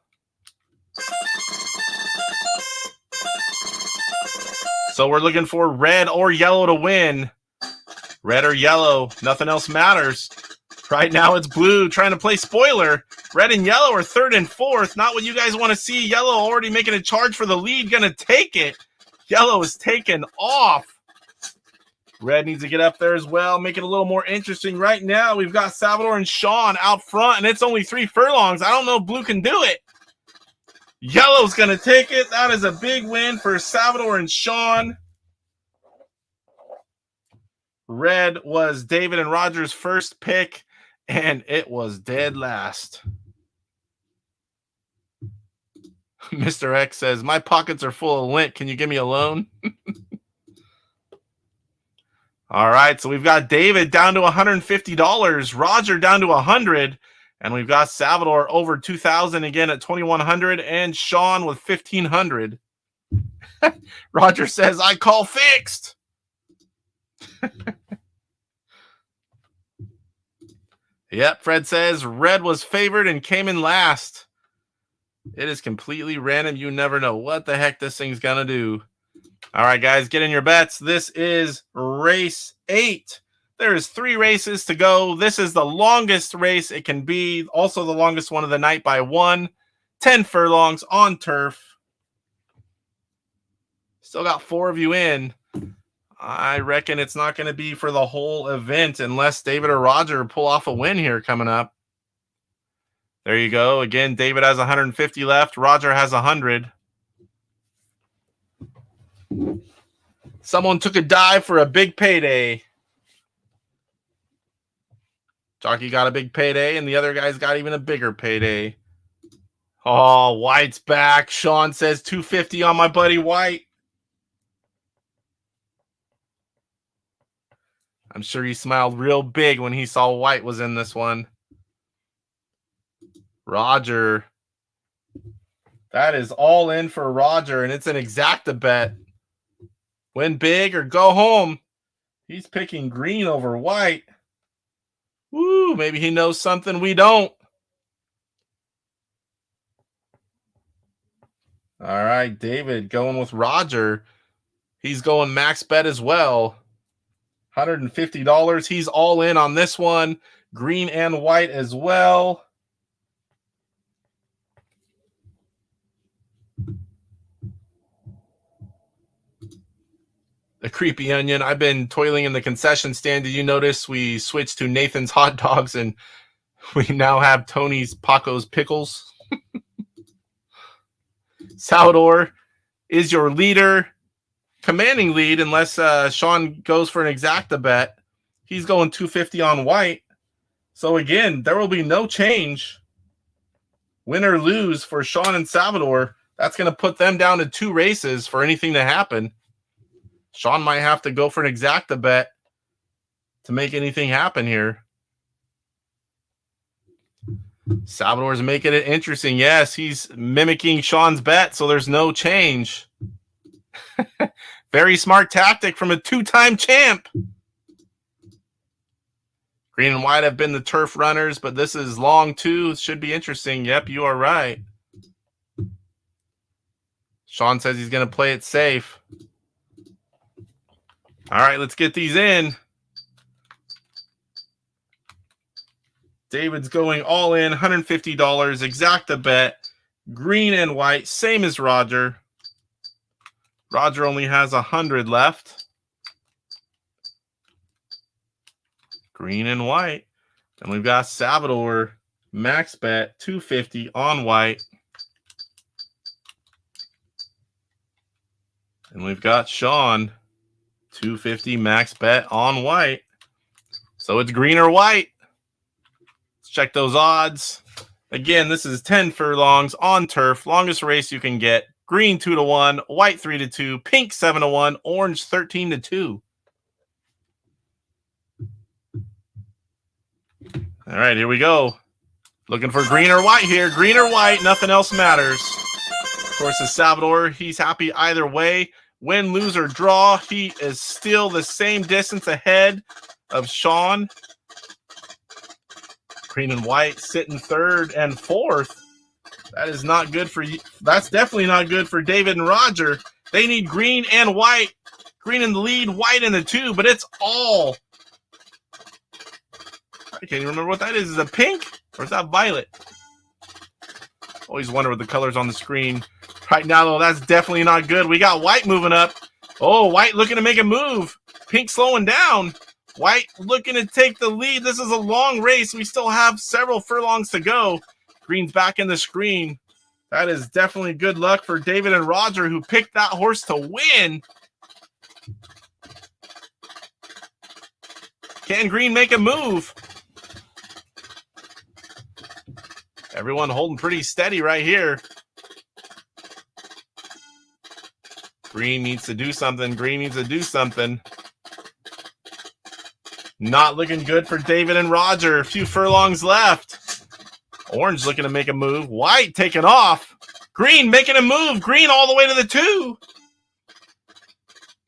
So we're looking for red or yellow to win. Red or yellow, nothing else matters. Right now it's blue trying to play spoiler. Red and yellow are 3rd and 4th. Not what you guys want to see. Yellow already making a charge for the lead. Going to take it. Yellow is taken off. Red needs to get up there as well. Make it a little more interesting. Right now we've got Salvador and Sean out front, and it's only 3 furlongs. I don't know if blue can do it. Yellow's going to take it. That is a big win for Salvador and Sean. Red was David and Roger's first pick, and it was dead last. Mr. X says, my pockets are full of lint. Can you give me a loan? All right, so we've got David down to $150, Roger down to $100, and we've got Salvador over $2,000 again at $2,100, and Sean with $1,500. Roger says, I call fixed. Yep, Fred says, red was favored and came in last. It is completely random. You never know what the heck this thing's going to do. All right, guys, get in your bets. This is race 8. There is 3 races to go. This is the longest race it can be. Also the longest one of the night by 1. 10 furlongs on turf. Still got 4 of you in. I reckon it's not going to be for the whole event unless David or Roger pull off a win here coming up. There you go. Again, David has 150 left. Roger has 100. Someone took a dive for a big payday. Jockey got a big payday, and the other guy's got even a bigger payday. Oh, White's back. Sean says 250 on my buddy White. I'm sure he smiled real big when he saw White was in this one. Roger. That is all in for Roger, and it's an exacta bet. Win big or go home. He's picking green over white. Woo, maybe he knows something we don't. All right, David going with Roger. He's going max bet as well. $150. He's all in on this one. Green and white as well. The creepy onion. I've been toiling in the concession stand. Did you notice we switched to Nathan's hot dogs and we now have Tony's Paco's pickles? Salvador is your leader. Commanding lead unless Sean goes for an exacta bet. He's going 250 on white. So again, there will be no change. Win or lose for Sean and Salvador. That's going to put them down to 2 races for anything to happen. Sean might have to go for an exacta bet to make anything happen here. Salvador's making it interesting. Yes, he's mimicking Sean's bet, so there's no change. Very smart tactic from a 2-time champ. Green and white have been the turf runners, but this is long too. It should be interesting. Yep, you are right. Sean says he's going to play it safe. All right, let's get these in. David's going all in, $150, exacta bet. Green and white, same as Roger. Roger only has 100 left. Green and white. And we've got Salvador, max bet, 250 on white. And we've got Sean, 250 max bet on white. So it's green or white. Let's check those odds. Again, this is 10 furlongs on turf. Longest race you can get. Green 2-1, white 3-2, pink 7-1, orange 13-2. All right, here we go. Looking for green or white here. Green or white, nothing else matters. Of course, it's Salvador. He's happy either way. Win, lose, or draw, he is still the same distance ahead of Sean. Green and white sitting 3rd and 4th. That is not good for you. That's definitely not good for David and Roger. They need green and white. Green in the lead, white in the 2, but it's all. I can't even remember what that is. Is it pink or is that violet? Always wonder what the colors on the screen. Right now, though, that's definitely not good. We got white moving up. Oh, white looking to make a move. Pink slowing down. White looking to take the lead. This is a long race. We still have several furlongs to go. Green's back in the screen. That is definitely good luck for David and Roger, who picked that horse to win. Can Green make a move? Everyone holding pretty steady right here. Green needs to do something. Green needs to do something. Not looking good for David and Roger. A few furlongs left. Orange looking to make a move. White taking off. Green making a move. Green all the way to the 2.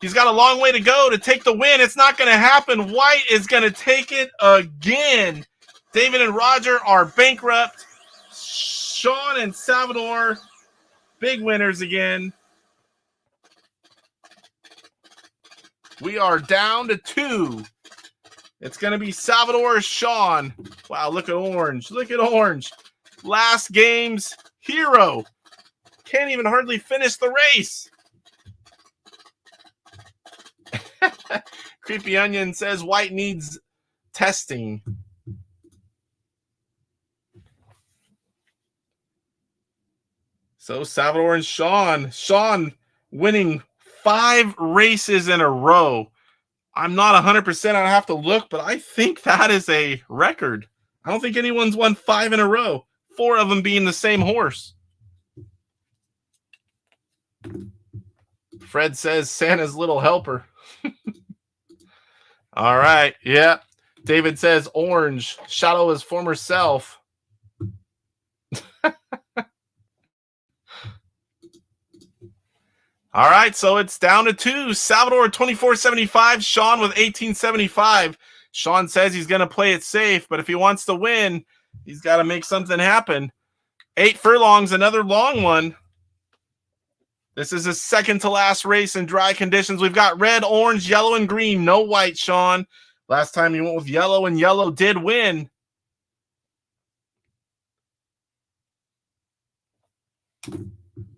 He's got a long way to go to take the win. It's not going to happen. White is going to take it again. David and Roger are bankrupt. Sean and Salvador, big winners again. We are down to 2. It's going to be Salvador or Sean. Wow, look at Orange. Look at Orange. Last game's hero. Can't even hardly finish the race. Creepy Onion says white needs testing. So Salvador and Sean. Sean winning 5 races in a row. I'm not 100%. I'd have to look, but I think that is a record. I don't think anyone's won 5 in a row. 4 of them being the same horse. Fred says Santa's little helper. All right. Yeah. David says orange. Shadow his former self. All right, so it's down to 2. Salvador 24.75, Sean with 18.75. Sean says he's going to play it safe, but if he wants to win, he's got to make something happen. 8 furlongs, another long one. This is a second to last race in dry conditions. We've got red, orange, yellow, and green. No white, Sean. Last time you went with yellow, and yellow did win.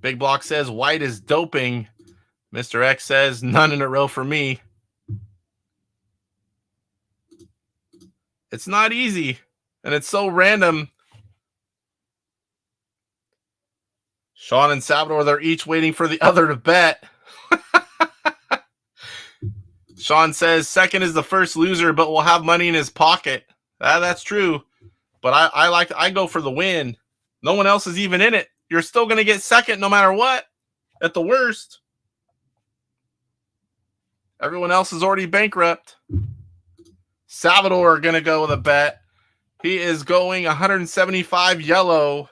Big Block says white is doping. Mr. X says none in a row for me. It's not easy, and it's so random. Sean and Salvador, they're each waiting for the other to bet. Sean says second is the first loser, but will have money in his pocket. That's true. But I go for the win. No one else is even in it. You're still going to get second no matter what, at the worst. Everyone else is already bankrupt. Salvador going to go with a bet. He is going 175 yellow.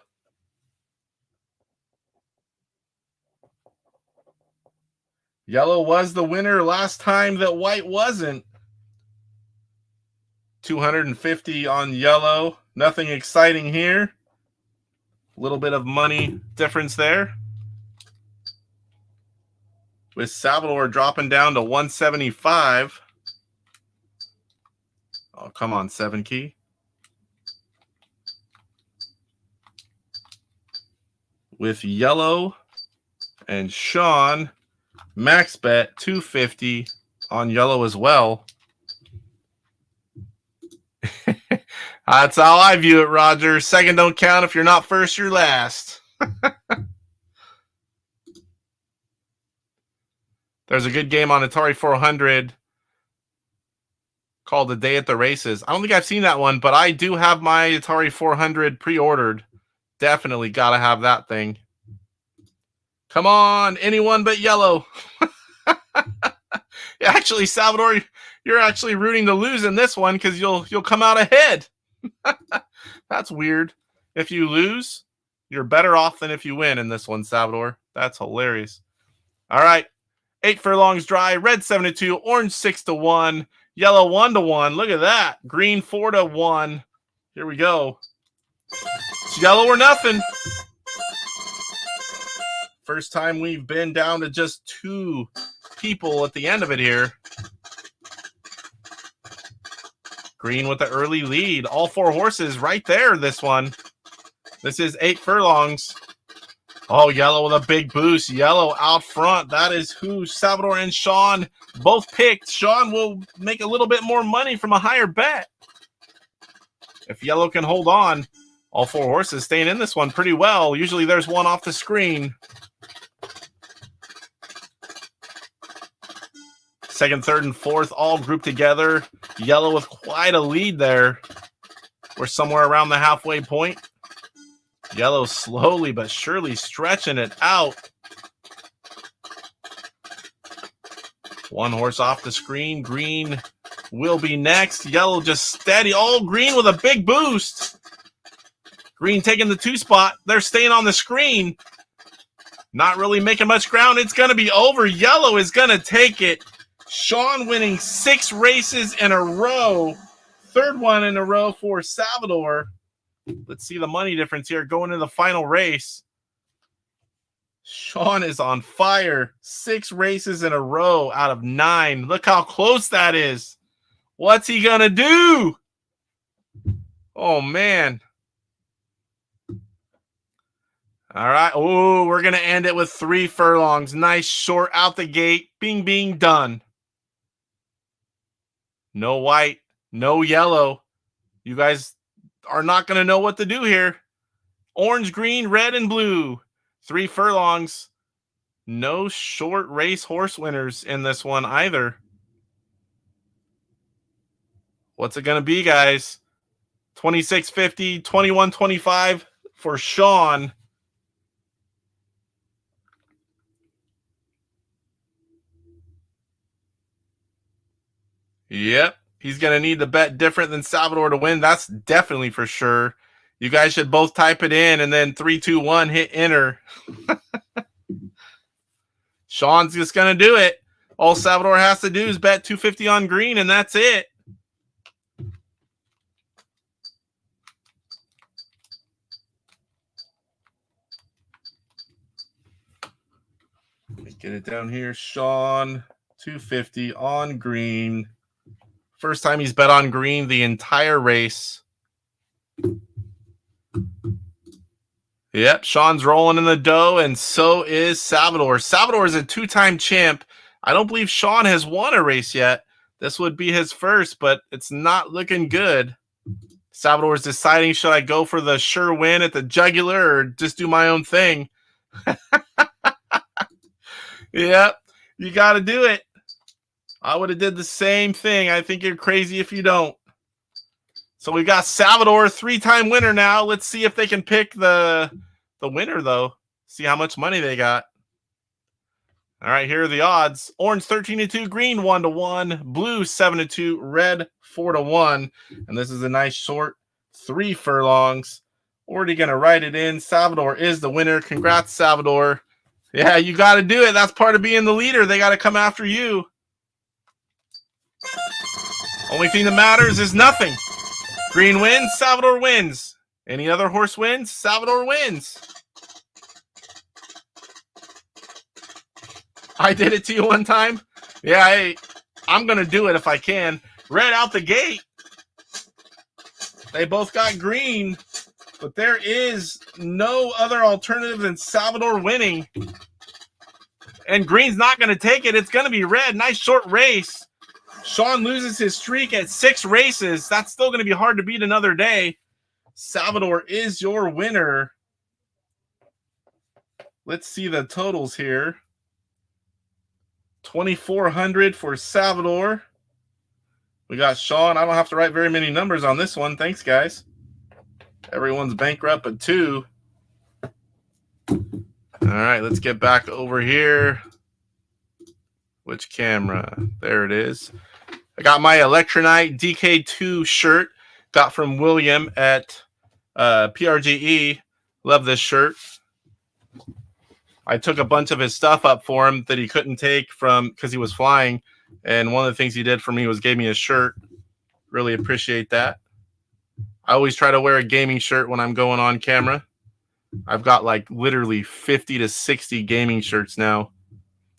Yellow was the winner last time that white wasn't. 250 on yellow. Nothing exciting here. A little bit of money difference there. With Salvador dropping down to 175. Oh, come on, 7 key. With yellow and Sean, max bet 250 on yellow as well. That's how I view it, Roger. Second don't count. If you're not first, you're last. There's a good game on Atari 400 called The Day at the Races. I don't think I've seen that one, but I do have my Atari 400 pre-ordered. Definitely got to have that thing. Come on, anyone but yellow. Actually, Salvador, you're actually rooting to lose in this one because you'll come out ahead. That's weird. If you lose, you're better off than if you win in this one, Salvador. That's hilarious. All right. 8 furlongs dry, red 7-2, orange 6-1, yellow 1-1. Look at that. Green 4-1. Here we go. It's yellow or nothing. First time we've been down to just 2 people at the end of it here. Green with the early lead. All 4 horses right there, this one. This is 8 furlongs. Oh, yellow with a big boost. Yellow out front. That is who Salvador and Sean both picked. Sean will make a little bit more money from a higher bet. If yellow can hold on, all 4 horses staying in this one pretty well. Usually there's one off the screen. Second, third, and fourth all grouped together. Yellow with quite a lead there. We're somewhere around the halfway point. Yellow slowly but surely stretching it out. One horse off the screen. Green will be next. Yellow just steady. Oh, green with a big boost. Green taking the 2 spot. They're staying on the screen. Not really making much ground. It's going to be over. Yellow is going to take it. Sean winning 6 races in a row. 3rd one in a row for Salvador. Let's see the money difference here going into the final race. Sean is on fire. 6 races in a row out of 9. Look how close that is. What's he going to do? Oh, man. All right. Oh, we're going to end it with 3 furlongs. Nice short out the gate. Bing, bing, done. No white, no yellow. You guys are not going to know what to do here. Orange, green, red, and blue. 3 furlongs. No short race horse winners in this one either. What's it going to be, guys? 26.50, 21.25 for Sean. Yep. He's going to need to bet different than Salvador to win. That's definitely for sure. You guys should both type it in and then 3, 2, 1, hit enter. Sean's just going to do it. All Salvador has to do is bet 250 on green, and that's it. Get it down here. Sean, 250 on green. First time he's bet on green the entire race. Yep, Sean's rolling in the dough, and so is Salvador. Salvador is a two-time champ. I don't believe Sean has won a race yet. This would be his first, but it's not looking good. Salvador's deciding, should I go for the sure win at the jugular or just do my own thing? Yep, you got to do it. I would have did the same thing. I think you're crazy if you don't. So we got Salvador, three-time winner now. Let's see if they can pick the winner, though. See how much money they got. All right, here are the odds. Orange 13-2, green 1-1, blue 7-2, red 4-1. And this is a nice short 3 furlongs. Already going to write it in. Salvador is the winner. Congrats, Salvador. Yeah, you got to do it. That's part of being the leader. They got to come after you. Only thing that matters is nothing. Green wins, Salvador wins. Any other horse wins, Salvador wins. I did it to you one time. Yeah, I'm going to do it if I can. Red out the gate. They both got green, but there is no other alternative than Salvador winning. And green's not going to take it. It's going to be red. Nice short race. Sean loses his streak at 6 races. That's still going to be hard to beat another day. Salvador is your winner. Let's see the totals here. 2,400 for Salvador. We got Sean. I don't have to write very many numbers on this one. Thanks, guys. Everyone's bankrupt at 2. All right, let's get back over here. Which camera? There it is. I got my Electronite DK2 shirt. Got from William at PRGE. Love this shirt. I took a bunch of his stuff up for him that he couldn't take from because he was flying. And one of the things he did for me was gave me a shirt. Really appreciate that. I always try to wear a gaming shirt when I'm going on camera. I've got like literally 50 to 60 gaming shirts now.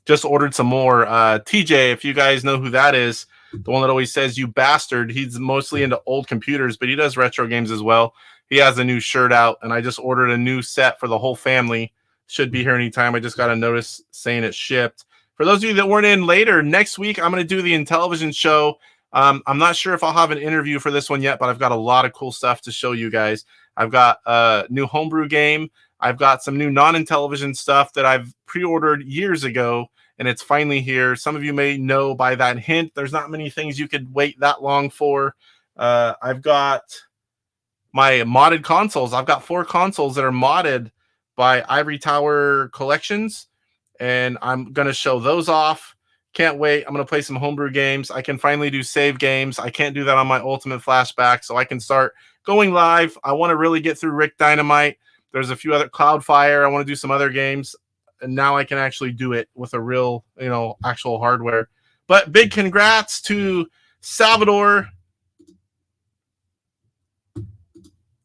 Just ordered some more. TJ, if you guys know who that is, the one that always says, "You bastard." He's mostly into old computers, but he does retro games as well. He has a new shirt out, and I just ordered a new set for the whole family. Should be here anytime. I just got a notice saying it shipped. For those of you that weren't in later, next week I'm going to do the Intellivision show. I'm not sure if I'll have an interview for this one yet, but I've got a lot of cool stuff to show you guys. I've got a new homebrew game. I've got some new non-Intellivision stuff that I've pre-ordered years ago, and it's finally here. Some of you may know by that hint. There's not many things you could wait that long for. I've got my modded consoles. I've got 4 consoles that are modded by Ivory Tower Collections, and I'm going to show those off. Can't wait. I'm going to play some homebrew games. I can finally do save games. I can't do that on my Ultimate Flashback, so I can start going live. I want to really get through Rick Dynamite. There's a few other Cloudfire. I want to do some other games, and now I can actually do it with a real, actual hardware. But big congrats to Salvador.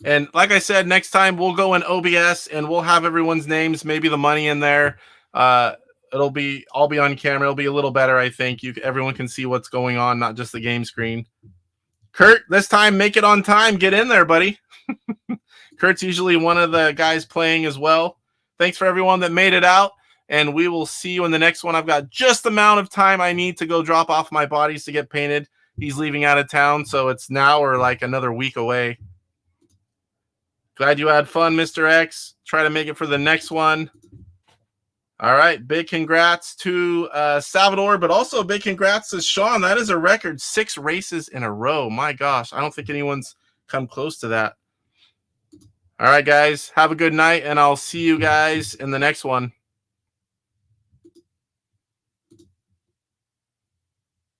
And like I said, next time we'll go in OBS and we'll have everyone's names, maybe the money in there. I'll be on camera. It'll be a little better, I think. Everyone can see what's going on, not just the game screen. Kurt, this time make it on time. Get in there, buddy. Kurt's usually one of the guys playing as well. Thanks for everyone that made it out, and we will see you in the next one. I've got just the amount of time I need to go drop off my bodies to get painted. He's leaving out of town, so it's now or like another week away. Glad you had fun, Mr. X. Try to make it for the next one. All right, big congrats to Salvador, but also big congrats to Sean. That is a record, 6 races in a row. My gosh, I don't think anyone's come close to that. All right, guys, have a good night, and I'll see you guys in the next one.